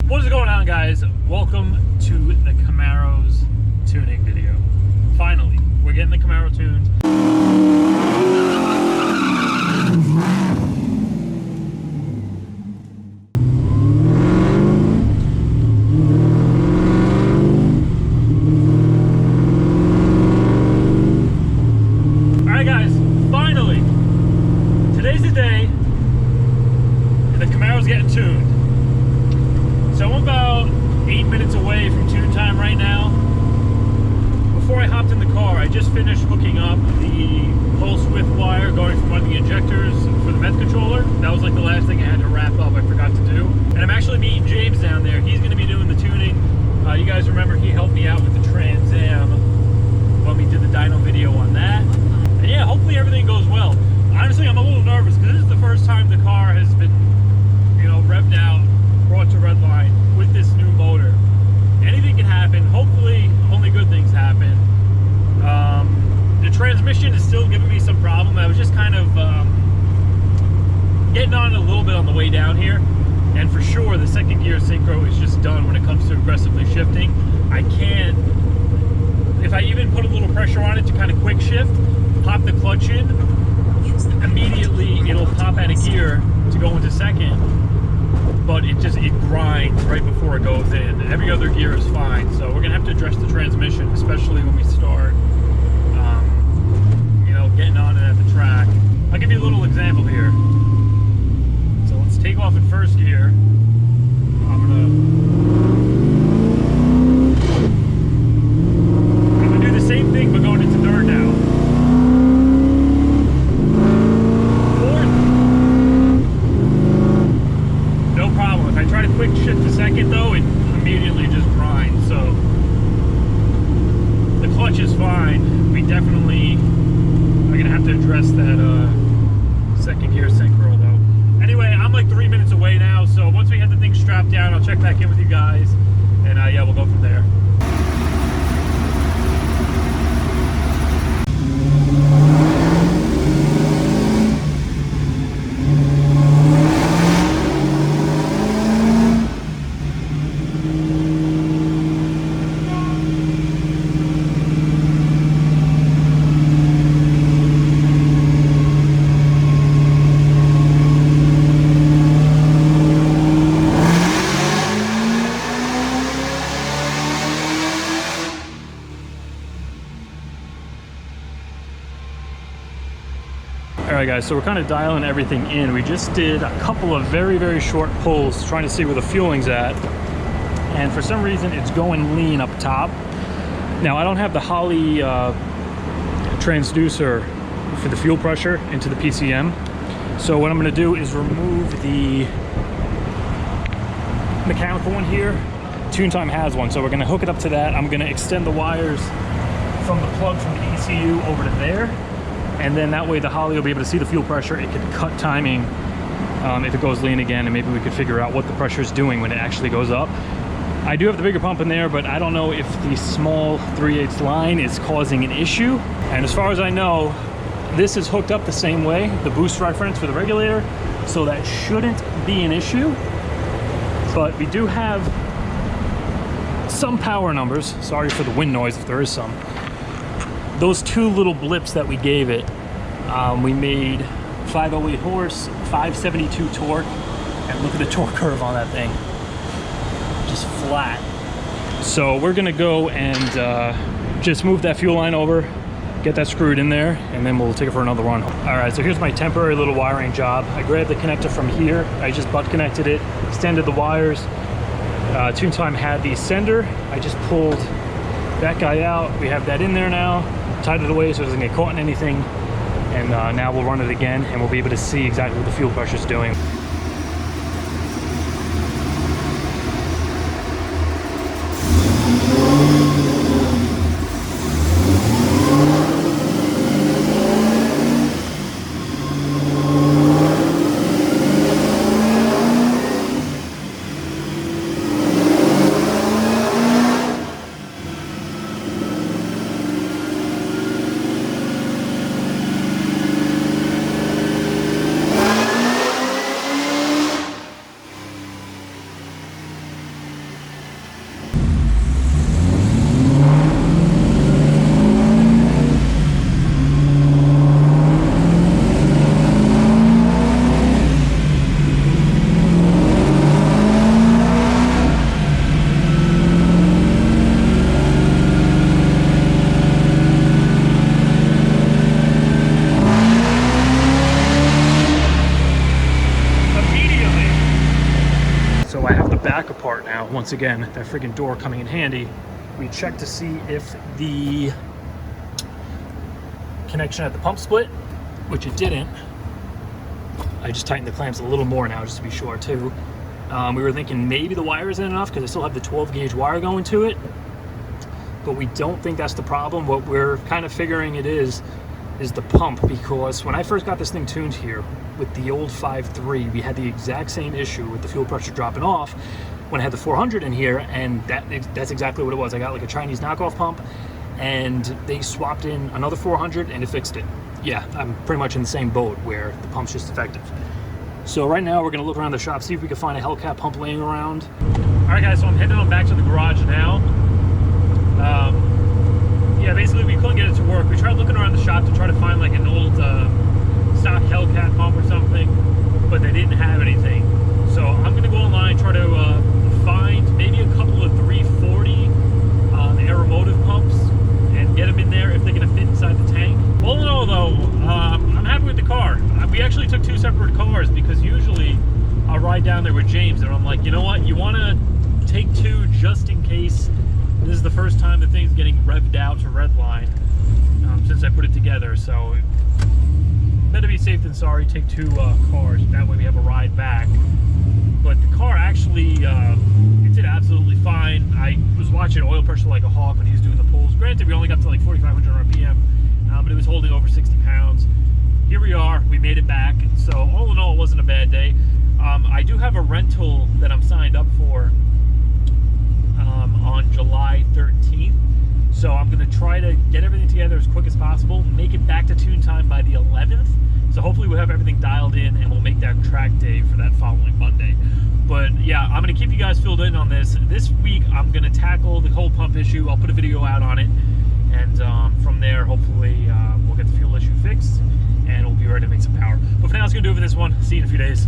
What is going on, guys? Welcome to the Camaro's tuning video. Finally, we're getting the Camaro tuned. Alright guys, finally! Today's the day the Camaro's getting tuned. So I'm about 8 minutes away from Tunetime right now. Before I hopped in the car, I just finished hooking up the pulse width wire going from one of the injectors for the meth controller. That was like the last thing I had to wrap up, I forgot to do. And I'm actually meeting James down there. He's going to be doing the tuning. You guys remember he helped me out with the Trans Am when we did the dyno video on that. And yeah, hopefully everything goes well. Honestly, I'm a little nervous because this is the first time the car has been, revved out, brought to red line with this new motor. Anything can happen. Hopefully only good things happen. The transmission is still giving me some problem. I was just kind of getting on a little bit on the way down here, and for sure the second gear synchro is just done when it comes to aggressively shifting. I can't, if I even put a little pressure on it to kind of quick shift, pop the clutch in, immediately it'll pop out of gear to go into second. But it grinds right before it goes in. Every other gear is fine, so we're gonna have to address the transmission, especially when we start, getting on it at the track. I'll give you a little example here. So let's take off in first gear. I'm gonna do the same thing, but going into third now. Quick shift to second though, it immediately just grinds. So the clutch is fine. We definitely are gonna have to address that second gear synchro though. Anyway, I'm like 3 minutes away now, so once we have the thing strapped down, I'll check back in with you guys, and yeah, we'll go from there. Alright guys, so we're kind of dialing everything in. We just did a couple of very short pulls trying to see where the fueling's at, and for some reason it's going lean up top. Now I don't have the Holley transducer for the fuel pressure into the PCM, so what I'm going to do is remove the mechanical one here. Tunetime has one, so we're going to hook it up to that. I'm going to extend the wires from the plug from the ECU over to there, and then that way the Holley will be able to see the fuel pressure. It could cut timing if it goes lean again, and maybe we could figure out what the pressure is doing when it actually goes up. I do have the bigger pump in there, but I don't know if the small 3/8 line is causing an issue. And as far as I know, this is hooked up the same way, the boost reference for the regulator, so that shouldn't be an issue. But we do have some power numbers. Sorry for the wind noise if there is some. Those two little blips that we gave it, we made 508 horse, 572 torque, and look at the torque curve on that thing. Just flat. So we're gonna go and just move that fuel line over, get that screwed in there, and then we'll take it for another run. All right, so here's my temporary little wiring job. I grabbed the connector from here. I just butt connected it, extended the wires. Tunetime had the sender. I just pulled that guy out. We have that in there now. Tied it away so it doesn't get caught in anything, and now we'll run it again and we'll be able to see exactly what the fuel pressure is doing. check a part now. Once again, that freaking door coming in handy. We checked to see if the connection at the pump split, which it didn't. I just tightened the clamps a little more now just to be sure too. We were thinking maybe the wire isn't enough because I still have the 12 gauge wire going to it, but we don't think that's the problem. What we're kind of figuring it is the pump, because when I first got this thing tuned here with the old 5.3, we had the exact same issue with the fuel pressure dropping off when I had the 400 in here, and that's exactly what it was. I got like a Chinese knockoff pump, and they swapped in another 400 and it fixed it. Yeah, I'm pretty much in the same boat where the pump's just defective. So right now we're gonna look around the shop, see if we can find a Hellcat pump laying around. All right guys, so I'm heading on back to the garage now. Yeah, basically we couldn't get it to work. We tried looking around the shop to try to find like an old stock Hellcat pump or something, but they didn't have anything. So I'm gonna go online, try to find maybe a couple of 340 Aeromotive pumps and get them in there if they're gonna fit inside the tank. All in all though, I'm happy with the car. We actually took 2 separate cars because usually I'll ride down there with James and I'm like, you know what, you wanna take 2 just in case. This is the first time the thing's getting revved out to redline since I put it together, so better be safe than sorry. Take 2 cars, that way we have a ride back. But the car actually, it did absolutely fine. I was watching oil pressure like a hawk when he was doing the pulls. Granted, we only got to like 4,500 RPM, but it was holding over 60 pounds. Here we are, we made it back. So all in all, it wasn't a bad day. I do have a rental that I'm signed up for on July 13th. So I'm gonna try to get everything together as quick as possible, make it back to Tunetime by the 11th. So hopefully we'll have everything dialed in and we'll make that track day for that following Monday. But yeah, I'm gonna keep you guys filled in on this. This week, I'm gonna tackle the whole pump issue. I'll put a video out on it. And from there, hopefully we'll get the fuel issue fixed and we'll be ready to make some power. But for now, it's gonna do it for this one. See you in a few days.